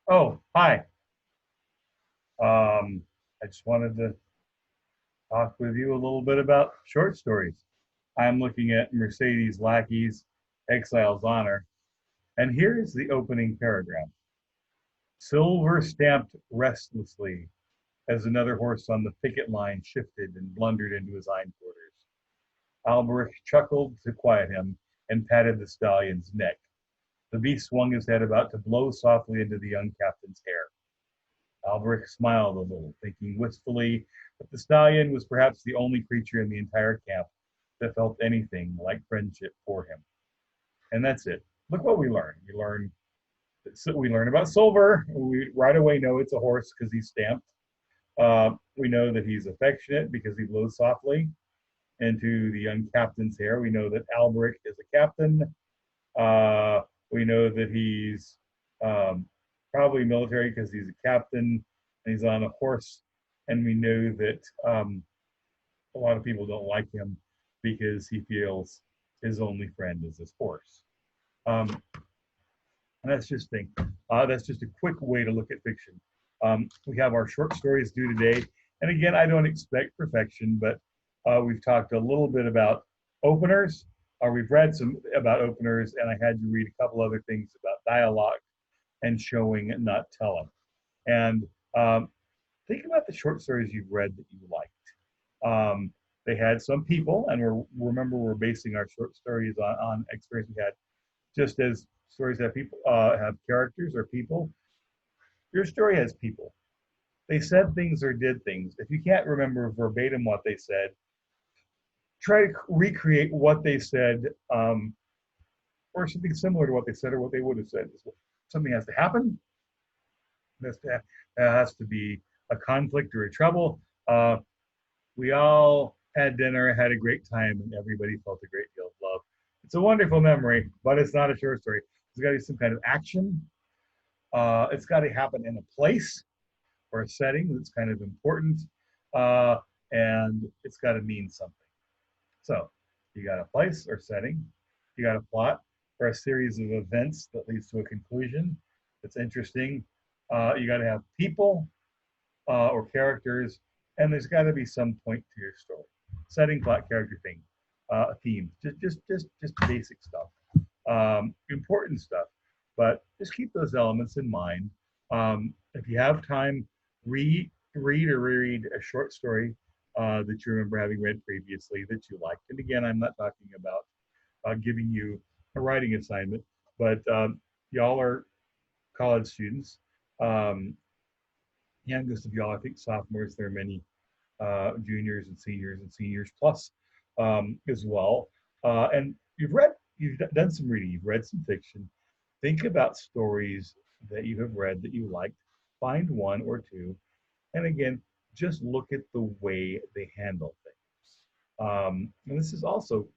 Oh, hi. I just wanted to talk with you a little bit about short stories. I'm looking at Mercedes Lackey's Exile's Honor, and here's the opening paragraph. Silver stamped restlessly as another horse on the picket line shifted and blundered into his hindquarters. Alberic chuckled to quiet him and patted the stallion's neck. The beast swung his head about to blow softly into the young captain's hair. Alberic smiled a little, thinking wistfully that the stallion was perhaps the only creature in the entire camp that felt anything like friendship for him. And that's it. Look what we learn. We learn about Silver. We right away know it's a horse because he's stamped. We know that he's affectionate because he blows softly into the young captain's hair. We know that Alberic is a captain. Uh, we know that he's um, probably military because he's a captain and he's on a horse. And we know that a lot of people don't like him because he feels his only friend is his horse. Um, and that's just a quick way to look at fiction. We have our short stories due today. And again, I don't expect perfection, but we've talked a little bit about openers. We've read some about openers, and I had you read a couple other things about dialogue and showing and not telling. And think about the short stories you've read that you liked. They had some people, and remember we're basing our short stories on experience we had. Just as stories have people have characters or people, your story has people. They said things or did things. If you can't remember verbatim what they said, try to recreate what they said, or something similar to what they said or what they would have said. Something has to happen. There has to be a conflict or a trouble. We all had dinner, had a great time, and everybody felt a great deal of love. It's a wonderful memory, but it's not a short story. There's got to be some kind of action. It's got to happen in a place or a setting that's kind of important, uh, and it's got to mean something. So you got a place or setting, you got a plot or a series of events that leads to a conclusion that's interesting. You got to have people or characters, and there's got to be some point to your story. Setting, plot, character, thing, theme, just basic stuff, important stuff. But just keep those elements in mind. If you have time, read or reread a short story that you remember having read previously that you liked. And again, I'm not talking about giving you a writing assignment, but y'all are college students. Um, Youngest of y'all, I think sophomores. There are many juniors and seniors plus as well. And you've done some reading, you've read some fiction. Think about stories that you have read that you liked. Find one or two, and again, just look at the way they handle things. And this is also,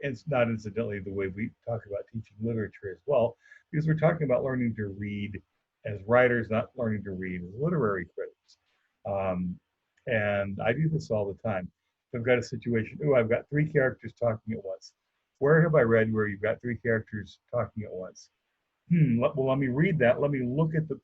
it's not incidentally the way we talk about teaching literature as well, because we're talking about learning to read as writers, not learning to read as literary critics. Um, and I do this all the time. If I've got a situation, oh, I've got three characters talking at once. Where have I read where you've got three characters talking at once? Well, let me read that. Let me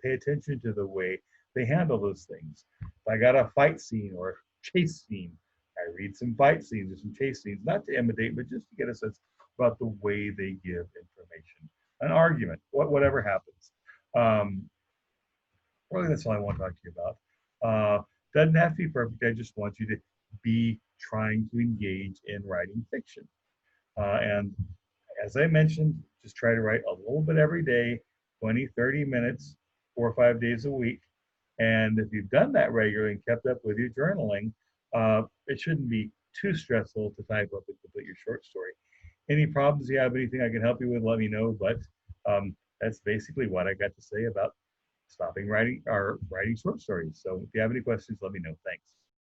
pay attention to the way they handle those things. If I got a fight scene or a chase scene, I read some fight scenes or some chase scenes, not to imitate, but just to get a sense about the way they give information. An argument, whatever happens. Um, Really, that's all I want to talk to you about. Doesn't have to be perfect. I just want you to be trying to engage in writing fiction. And as I mentioned, just try to write a little bit every day, 20, 30 minutes, 4 or 5 days a week. And if you've done that regularly and kept up with your journaling, it shouldn't be too stressful to type up and complete your short story. Any problems you have, anything I can help you with, let me know. But that's basically what I got to say about stopping writing or writing short stories. So if you have any questions, let me know. Thanks.